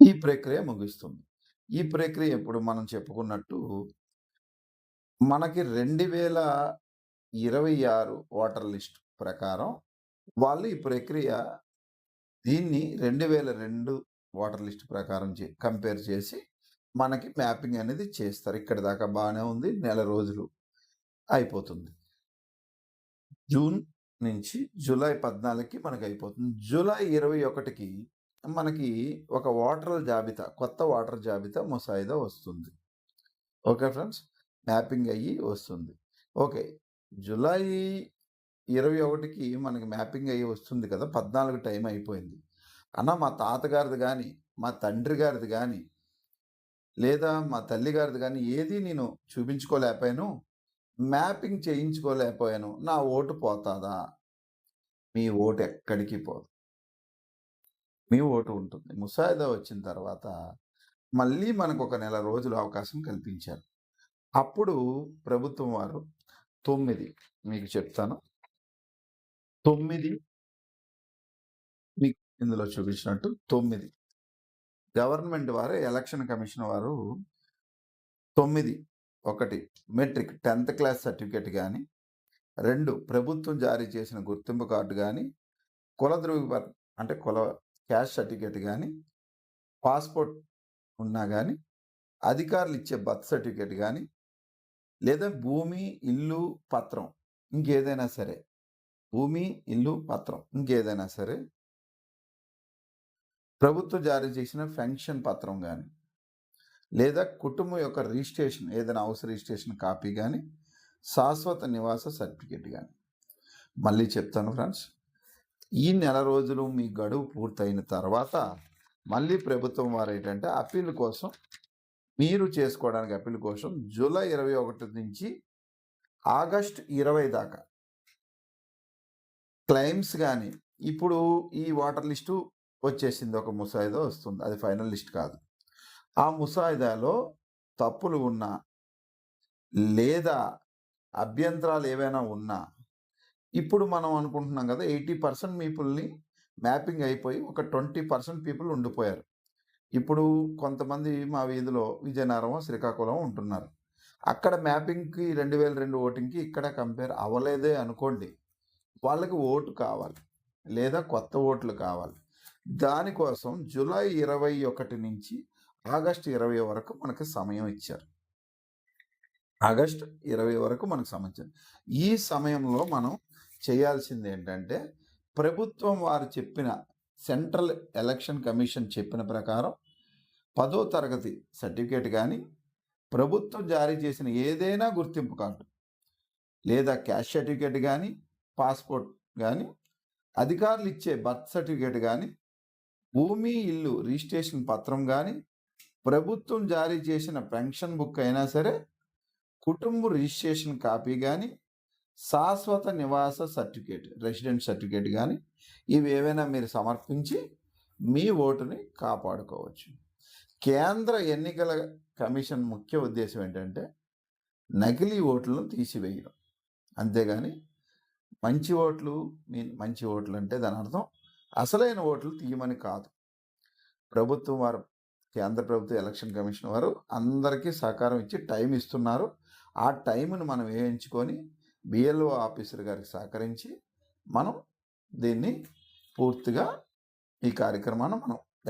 ఈ ప్రక్రియ ముగుస్తుంది. ఈ ప్రక్రియ ఇప్పుడు మనం చెప్పుకున్నట్టు మనకి 2026 ఓటర్ లిస్ట్ ప్రకారం వాళ్ళు ఈ ప్రక్రియ దీన్ని 2002 ఓటర్ లిస్ట్ ప్రకారం కంపేర్ చేసి మనకి మ్యాపింగ్ అనేది చేస్తారు. ఇక్కడి దాకా బాగానే ఉంది. నెల రోజులు అయిపోతుంది. జూన్ నుంచి జూలై 14కి మనకి అయిపోతుంది. జూలై 21కి మనకి ఒక ఓటర్ల జాబితా, కొత్త ఓటర్ జాబితా ముసాయిదా వస్తుంది. ఓకే ఫ్రెండ్స్, మ్యాపింగ్ అయ్యి వస్తుంది. ఓకే, జూలై 21కి మనకి మ్యాపింగ్ అయ్యి వస్తుంది కదా, 14 టైం అయిపోయింది అన్న. మా తాతగారిది కానీ, మా తండ్రి గారిది కానీ, లేదా మా తల్లి గారిది కానీ ఏది నేను చూపించుకోలేకపోయాను, మ్యాపింగ్ చేయించుకోలేకపోయాను, నా ఓటు పోతాదా? మీ ఓటు ఎక్కడికి పోదు, మీ ఓటు ఉంటుంది. ముసాయిదా వచ్చిన తర్వాత మళ్ళీ మనకు ఒక నెల రోజులు అవకాశం కల్పించారు. అప్పుడు ప్రభుత్వం వారు 9 మీకు చెప్తాను, 9 మీకు ఇందులో చూపించినట్టు 9 గవర్నమెంట్ వారు, ఎలక్షన్ కమిషన్ వారు 9 1 మెట్రిక్ 10th క్లాస్ సర్టిఫికేట్ కానీ, 2 ప్రభుత్వం జారీ చేసిన గుర్తింపు కార్డు కానీ, కుల ధృవీకరణ అంటే కుల క్యాస్ట్ సర్టిఫికేట్ కానీ, పాస్పోర్ట్ ఉన్నా కానీ, అధికారులు ఇచ్చే బర్త్ సర్టిఫికేట్ కానీ, లేదా భూమి ఇల్లు పత్రం ఇంకేదైనా సరే, భూమి ఇల్లు పత్రం ఇంకేదైనా సరే, ప్రభుత్వం జారీ చేసిన పెన్షన్ పత్రం కానీ, లేదా కుటుంబం యొక్క రిజిస్ట్రేషన్ ఏదైనా హౌస్ రిజిస్ట్రేషన్ కాపీ కానీ, శాశ్వత నివాస సర్టిఫికేట్ కానీ. మళ్ళీ చెప్తాను ఫ్రెండ్స్, ఈ నెల రోజులు మీ గడువు పూర్తయిన తర్వాత మళ్ళీ ప్రభుత్వం వారు ఏంటంటే అప్పీల్ కోసం, మీరు చేసుకోవడానికి అప్పీల్ కోసం జూలై 21 నుంచి ఆగస్ట్ 20 దాకా క్లెయిమ్స్ కానీ, ఇప్పుడు ఈ ఓటర్ లిస్టు వచ్చేసింది, ఒక ముసాయిదా వస్తుంది, అది ఫైనల్ లిస్ట్ కాదు. ఆ ముసాయిదాలో తప్పులు ఉన్నా లేదా అభ్యంతరాలు ఏవైనా ఉన్నా, ఇప్పుడు మనం అనుకుంటున్నాం కదా 80% పీపుల్ని మ్యాపింగ్ అయిపోయి ఒక 20% పీపుల్ ఉండిపోయారు. ఇప్పుడు కొంతమంది మా వీధిలో విజయనగరం, శ్రీకాకుళం ఉంటున్నారు. అక్కడ మ్యాపింగ్కి 2002 ఓటింగ్కి ఇక్కడ కంపేర్ అవ్వలేదే అనుకోండి, వాళ్ళకి ఓటు కావాలి లేదా కొత్త ఓట్లు కావాలి. దానికోసం జూలై 21 నుంచి ఆగస్ట్ 20 వరకు మనకు సమయం ఇచ్చారు. ఆగస్ట్ 20 వరకు మనకు సమయం. ఈ సమయంలో మనం చేయాల్సింది ఏంటంటే, ప్రభుత్వం వారు చెప్పిన, సెంట్రల్ ఎలక్షన్ కమిషన్ చెప్పిన ప్రకారం 10వ తరగతి సర్టిఫికేట్ కానీ, ప్రభుత్వం జారీ చేసిన ఏదైనా గుర్తింపు కార్డు లేదా క్యాష్ సర్టిఫికేట్ కానీ, పాస్పోర్ట్ కానీ, అధికారులు ఇచ్చే బర్త్ సర్టిఫికేట్ కానీ, భూమి ఇల్లు రిజిస్ట్రేషన్ పత్రం కానీ, ప్రభుత్వం జారీ చేసిన పెన్షన్ బుక్ అయినా సరే, కుటుంబ రిజిస్ట్రేషన్ కాపీ కానీ, శాశ్వత నివాస సర్టిఫికేట్ రెసిడెంట్ సర్టిఫికేట్ కానీ, ఇవి ఏవైనా మీరు సమర్పించి మీ ఓటుని కాపాడుకోవచ్చు. కేంద్ర ఎన్నికల కమిషన్ ముఖ్య ఉద్దేశం ఏంటంటే నకిలీ ఓట్లను తీసివేయడం, అంతేగాని మంచి ఓట్లు, మంచి ఓట్లు అంటే దాని అర్థం అసలైన ఓట్లు తీయమని కాదు. ప్రభుత్వం వారు, కేంద్ర ప్రభుత్వ ఎలక్షన్ కమిషన్ వారు అందరికీ సహకారం ఇచ్చి టైం ఇస్తున్నారు. ఆ టైంను మనం వేయించుకొని బిఎల్ఓ ఆఫీసర్ గారికి సహకరించి మనం దీన్ని పూర్తిగా ఈ కార్యక్రమాన్ని మనం